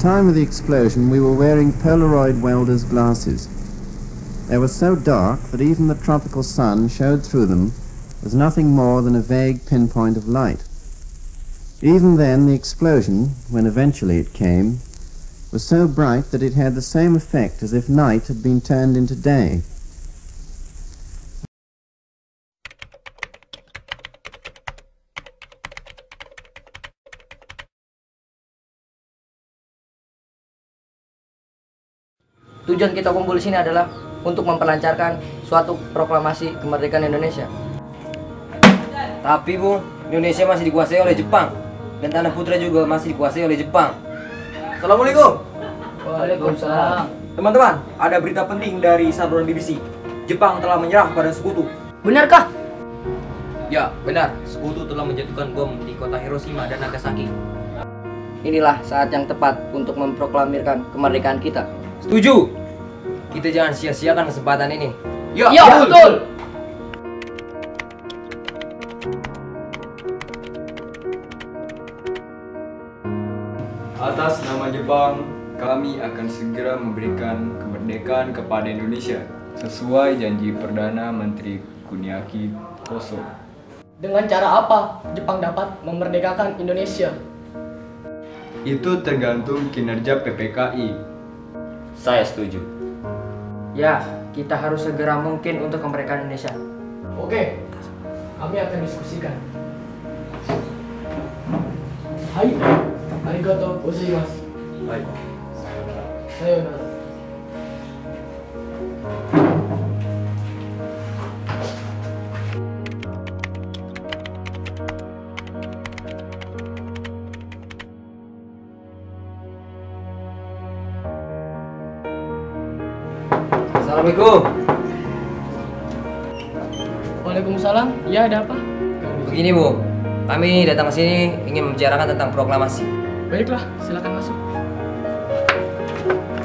time of the explosion, we were wearing Polaroid welder's glasses. They were so dark that even the tropical sun showed through them as nothing more than a vague pinpoint of light. Even then, the explosion, when eventually it came, was so bright that it had the same effect as if night had been turned into day. Tujuan kita kumpul di sini adalah untuk memperlancarkan suatu proklamasi kemerdekaan Indonesia. Tapi Bu, Indonesia masih dikuasai oleh Jepang dan Tanah Putra juga masih dikuasai oleh Jepang. Assalamualaikum. Waalaikumsalam. Teman-teman, ada berita penting dari saluran BBC. Jepang telah menyerah pada sekutu. Benarkah? Ya, benar. Sekutu telah menjatuhkan bom di kota Hiroshima dan Nagasaki. Inilah saat yang tepat untuk memproklamirkan kemerdekaan kita. Setuju. Kita jangan sia-siakan kesempatan ini. Ya, betul. Atas nama Jepang, kami akan segera memberikan kemerdekaan kepada Indonesia sesuai janji Perdana Menteri Kuniaki Koso. Dengan cara apa Jepang dapat memerdekakan Indonesia? Itu tergantung kinerja PPKI. Saya setuju. Ya, kita harus segera mungkin untuk kemerdekaan Indonesia. Oke, kami akan diskusikan. Hai, arigatou gozaimasu. Baik. Sayonara. Assalamualaikum. Waalaikumsalam. Ya, ada apa? Begini Bu, kami datang ke sini ingin membicarakan tentang proklamasi. Baiklah, silakan masuk.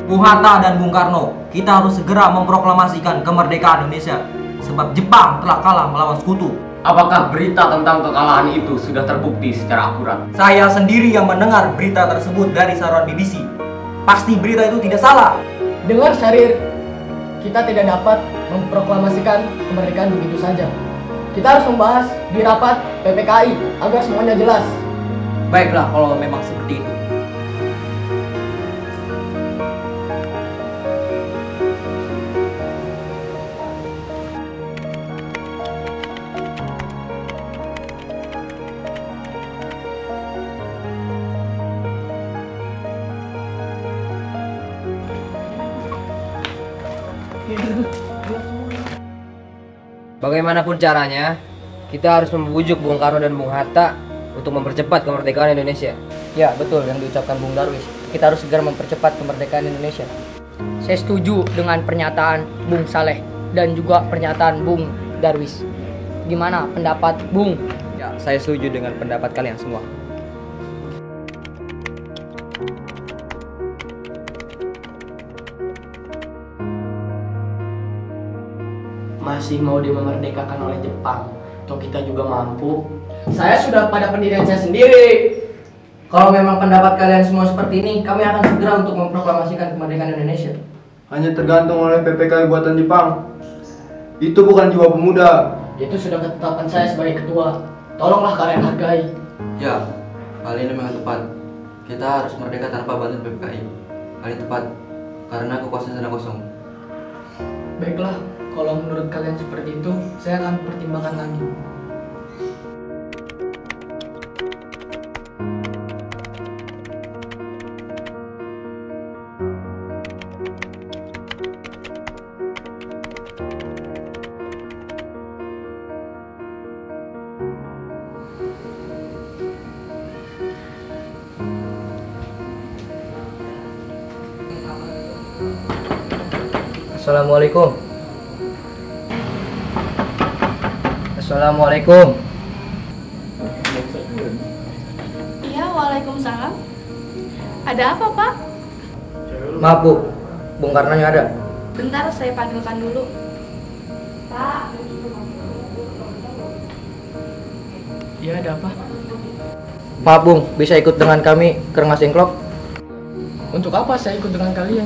Bung Hatta dan Bung Karno, kita harus segera memproklamasikan kemerdekaan Indonesia sebab Jepang telah kalah melawan sekutu. Apakah berita tentang kekalahan itu sudah terbukti secara akurat? Saya sendiri yang mendengar berita tersebut dari saluran BBC. Pasti berita itu tidak salah. Dengar Syahrir, kita tidak dapat memproklamasikan kemerdekaan begitu saja. Kita harus membahas di rapat PPKI agar semuanya jelas. Baiklah kalau memang seperti itu. Bagaimanapun caranya, kita harus membujuk Bung Karno dan Bung Hatta untuk mempercepat kemerdekaan Indonesia. Ya, betul yang diucapkan Bung Darwis. Kita harus segera mempercepat kemerdekaan Indonesia. Saya setuju dengan pernyataan Bung Saleh dan juga pernyataan Bung Darwis. Gimana pendapat Bung? Ya, saya setuju dengan pendapat kalian semua. Masih mau dimerdekakan oleh Jepang? Atau kita juga mampu? Saya sudah pada pendirian saya sendiri. Kalau memang pendapat kalian semua seperti ini, kami akan segera untuk memproklamasikan kemerdekaan Indonesia. Hanya tergantung oleh PPKI buatan Jepang. Itu bukan jiwa pemuda. Itu sudah ketetapan saya sebagai ketua. Tolonglah kalian hargai. Ya, hal ini memang tepat. Kita harus merdeka tanpa bantuan PPKI. Hal ini tepat, karena kekuasaan sedang kosong. Baiklah, kalau menurut kalian seperti itu, saya akan pertimbangkan lagi. Assalamualaikum. Assalamualaikum. Iya, waalaikumsalam. Ada apa, Pak? Maaf Bu, Bung Karno ada. Bentar, saya panggilkan dulu. Pak. Iya, ada apa? Pak Bung, bisa ikut dengan kami ke Rengas Dengklok? Untuk apa saya ikut dengan kalian?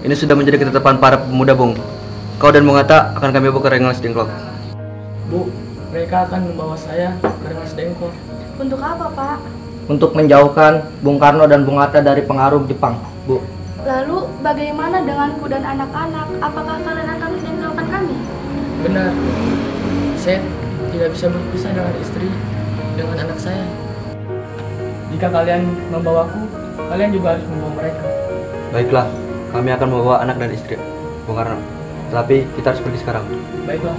Ini sudah menjadi ketetapan para pemuda, Bung. Kau dan Bung Hatta akan kami bawa ke Rengas Dengklok. Bu, mereka akan membawa saya ke Rengas Dengklok. Untuk apa, Pak? Untuk menjauhkan Bung Karno dan Bung Hatta dari pengaruh Jepang, Bu. Lalu bagaimana denganku dan anak-anak? Apakah kalian akan meninggalkan kami? Benar. Saya tidak bisa berpisah dengan istri, dengan anak saya. Jika kalian membawaku, kalian juga harus membawa mereka. Baiklah, kami akan membawa anak dan istri, Bung Karno. Tapi kita harus pergi sekarang. Baiklah.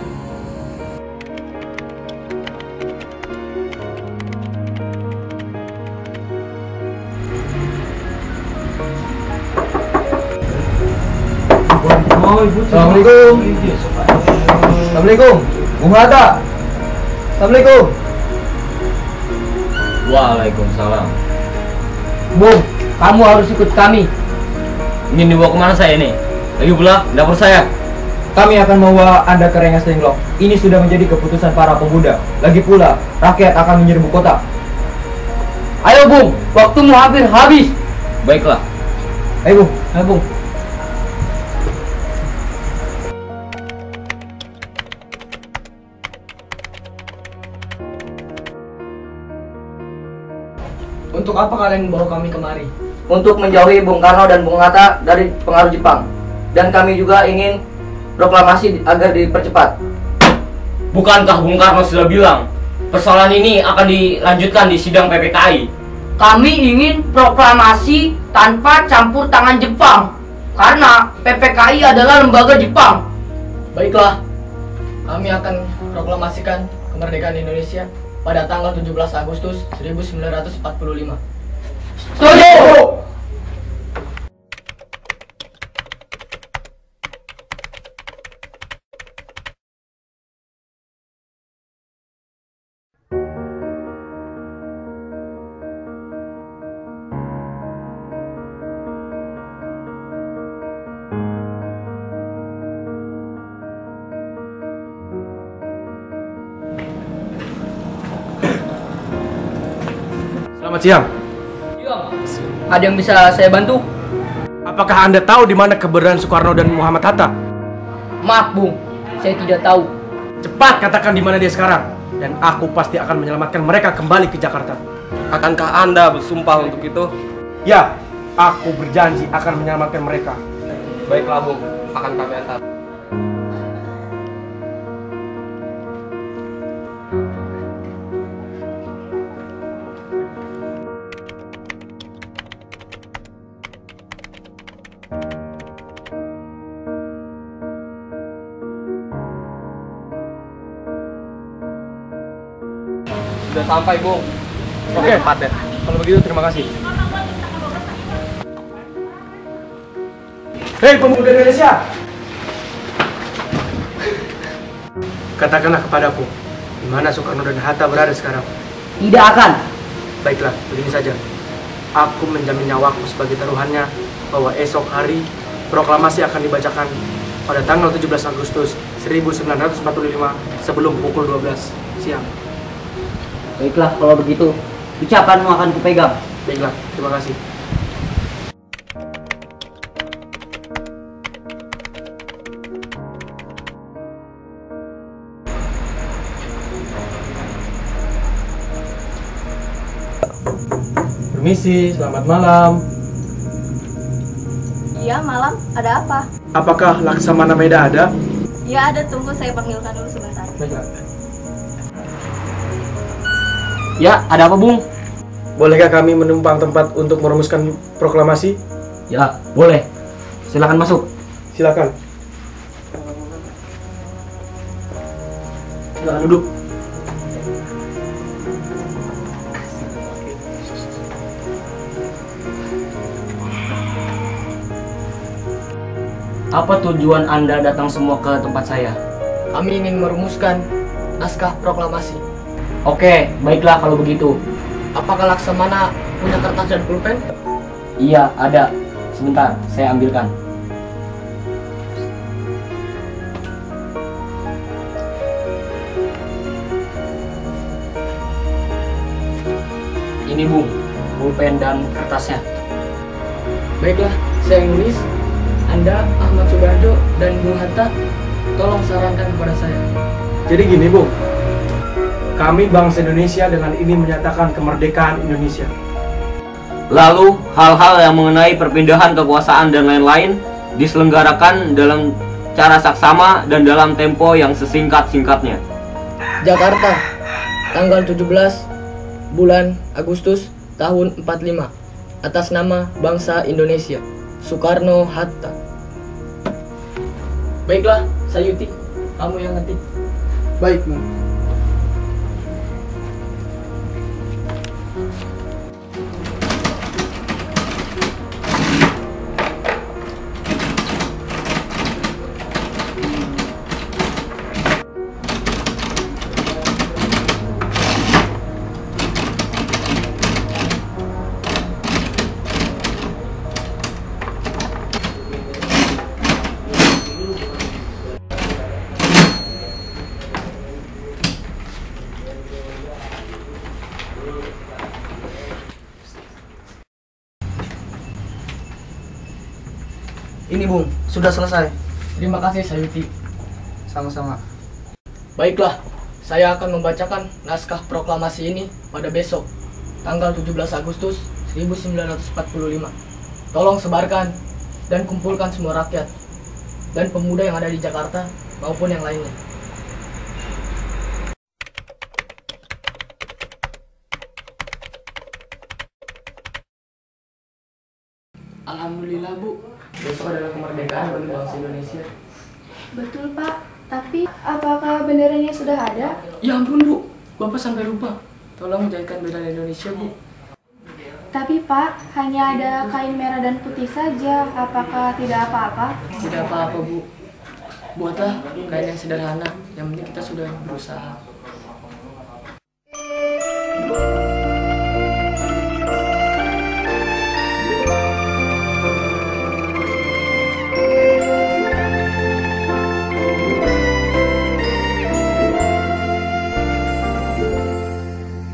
Assalamualaikum. Assalamualaikum. Bung Hatta. Assalamualaikum. Waalaikumsalam. Bung, kamu harus ikut kami. Ingin dibawa kemana saya ini? Lagi pula dapur saya. Kami akan membawa Anda ke Rengas Dengklok. Ini sudah menjadi keputusan para pemuda. Lagi pula, rakyat akan menyerbu kota. Ayo Bung, waktumu hampir habis. Baiklah. Ayo Bung, ayo Bung. Untuk apa kalian membawa kami kemari? Untuk menjauhi Bung Karno dan Bung Hatta dari pengaruh Jepang. Dan kami juga ingin proklamasi agar dipercepat. Bukankah Bung Karno sudah bilang persoalan ini akan dilanjutkan di sidang PPKI? Kami ingin proklamasi tanpa campur tangan Jepang. Karena PPKI adalah lembaga Jepang. Baiklah, kami akan proklamasikan kemerdekaan Indonesia pada tanggal 17 Agustus 1945. Setuju! Selamat siang. Ada yang bisa saya bantu? Apakah Anda tahu di mana keberadaan Soekarno dan Muhammad Hatta? Maaf Bung, saya tidak tahu. Cepat katakan di mana dia sekarang, dan aku pasti akan menyelamatkan mereka kembali ke Jakarta. Akankah Anda bersumpah untuk itu? Ya, aku berjanji akan menyelamatkan mereka. Baiklah Bung, akan kami antar. Sudah sampai Bung. Oke, kalau begitu terima kasih. Hei pemuda Indonesia, katakanlah kepadaku, di mana Soekarno dan Hatta berada sekarang? Tidak akan. Baiklah, begini saja. Aku menjamin nyawaku sebagai taruhannya bahwa esok hari proklamasi akan dibacakan pada tanggal 17 Agustus 1945 sebelum pukul 12 siang. Baiklah, kalau begitu, ucapanmu akan kupegang. Baiklah, terima kasih. Permisi, selamat malam. Iya, malam. Ada apa? Apakah Laksamana Meda ada? Iya, ada. Tunggu, saya panggilkan dulu sebentar. Baiklah. Ya, ada apa Bung? Bolehkah kami menumpang tempat untuk merumuskan proklamasi? Ya, boleh. Silakan masuk. Silakan. Silakan duduk. Apa tujuan Anda datang semua ke tempat saya? Kami ingin merumuskan naskah proklamasi. Oke, baiklah kalau begitu. Apakah Laksamana punya kertas dan pulpen? Iya, ada. Sebentar, saya ambilkan. Ini Bung, pulpen dan kertasnya. Baiklah, saya yang nulis. Anda, Ahmad Subarjo, dan Bung Hatta, tolong sarankan kepada saya. Jadi gini, Bung. Kami bangsa Indonesia dengan ini menyatakan kemerdekaan Indonesia. Lalu, hal-hal yang mengenai perpindahan kekuasaan dan lain-lain diselenggarakan dalam cara saksama dan dalam tempo yang sesingkat-singkatnya. Jakarta, tanggal 17 bulan Agustus tahun 45, atas nama bangsa Indonesia, Soekarno-Hatta. Baiklah, Sayuti, kamu yang ngetik. Baik, Bung. Ini Bung, sudah selesai. Terima kasih Sayuti. Sama-sama. Baiklah, saya akan membacakan naskah proklamasi ini pada besok, tanggal 17 Agustus 1945. Tolong sebarkan dan kumpulkan semua rakyat dan pemuda yang ada di Jakarta maupun yang lainnya. Alhamdulillah Bu, besok adalah kemerdekaan bagi bangsa Indonesia. Betul Pak, tapi apakah benderanya sudah ada? Ya ampun Bu, Bapak sampai lupa. Tolong jadikan bendera Indonesia Bu. Tapi Pak, hanya ada kain merah dan putih saja. Apakah tidak apa-apa? Tidak apa-apa Bu. Buatlah kain yang sederhana, yang penting kita sudah berusaha.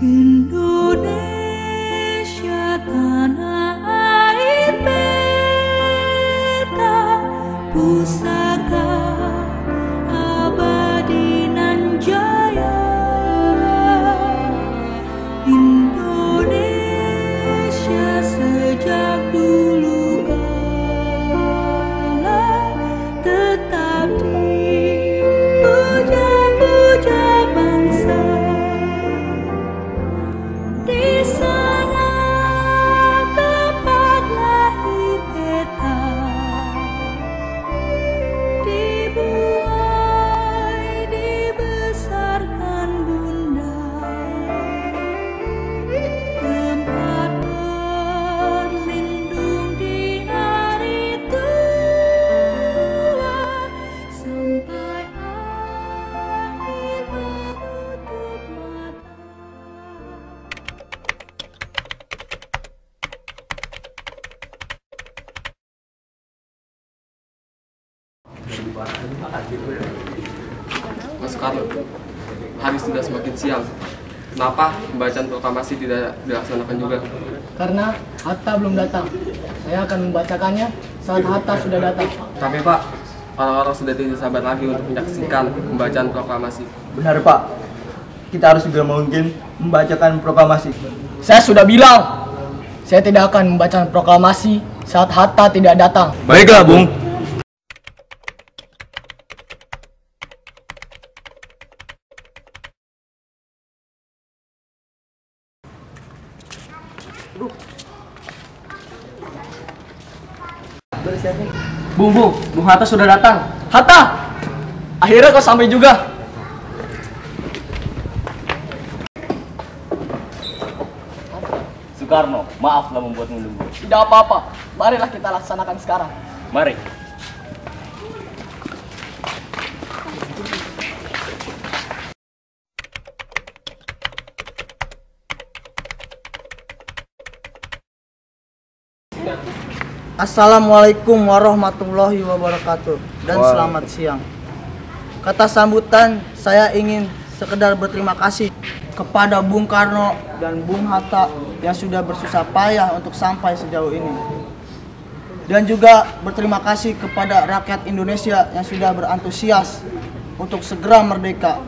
Indonesia tanah air beta, pusaka abadi nan jaya. Indonesia sejak dulu kala tetap dipuja-puja bangsa. Di sana tempat lahir beta, dibuai dibesarkan bunda, tempat berlindung di hari tua, sampai akhir menutup mata. Mas Soekarno, hari sudah semakin siang. Kenapa pembacaan proklamasi tidak dilaksanakan juga? Karena Hatta belum datang. Saya akan membacakannya saat Hatta sudah datang. Tapi Pak, orang-orang sudah tidak sabar lagi untuk menyaksikan pembacaan proklamasi. Benar Pak, kita harus segera mungkin membacakan proklamasi. Saya sudah bilang, saya tidak akan membacakan proklamasi saat Hatta tidak datang. Baiklah Bung. Bung Hatta sudah datang. Hatta! Akhirnya kau sampai juga. Soekarno, maaflah membuatmu menunggu. Tidak apa-apa, marilah kita laksanakan sekarang. Mari. Assalamualaikum warahmatullahi wabarakatuh dan selamat siang. Kata sambutan, saya ingin sekedar berterima kasih kepada Bung Karno dan Bung Hatta yang sudah bersusah payah untuk sampai sejauh ini. Dan juga berterima kasih kepada rakyat Indonesia yang sudah berantusias untuk segera merdeka.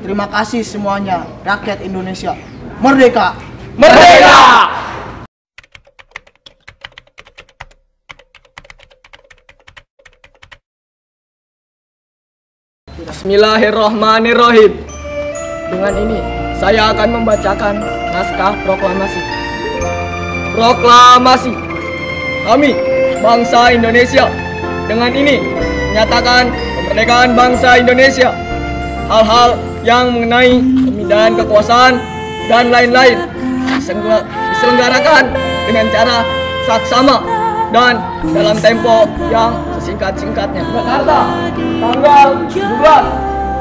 Terima kasih semuanya, rakyat Indonesia. Merdeka! Merdeka! Bismillahirrahmanirrahim. Dengan ini, saya akan membacakan naskah proklamasi. Proklamasi. Kami, bangsa Indonesia, dengan ini menyatakan kemerdekaan bangsa Indonesia. Hal-hal yang mengenai pemindahan kekuasaan dan lain-lain diselenggarakan dengan cara saksama dan dalam tempo yang sesingkat-singkatnya. Jakarta, tanggal 17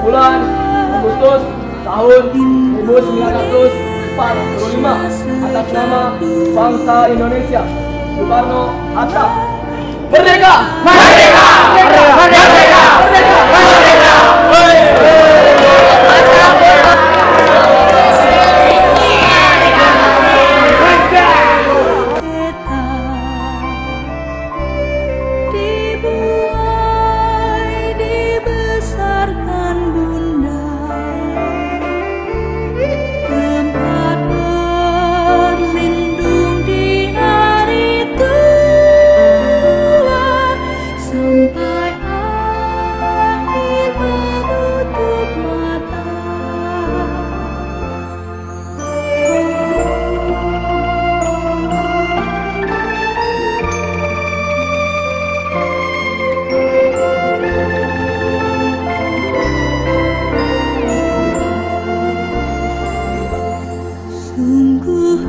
bulan Agustus tahun 1945 atas nama bangsa Indonesia. Soekarno-Hatta. Merdeka! Merdeka! Merdeka! Merdeka! Merdeka! Dibuai, dibesarkan Bunda, tempat berlindung di hari tua, sampai akhir menutup mata. Sungguh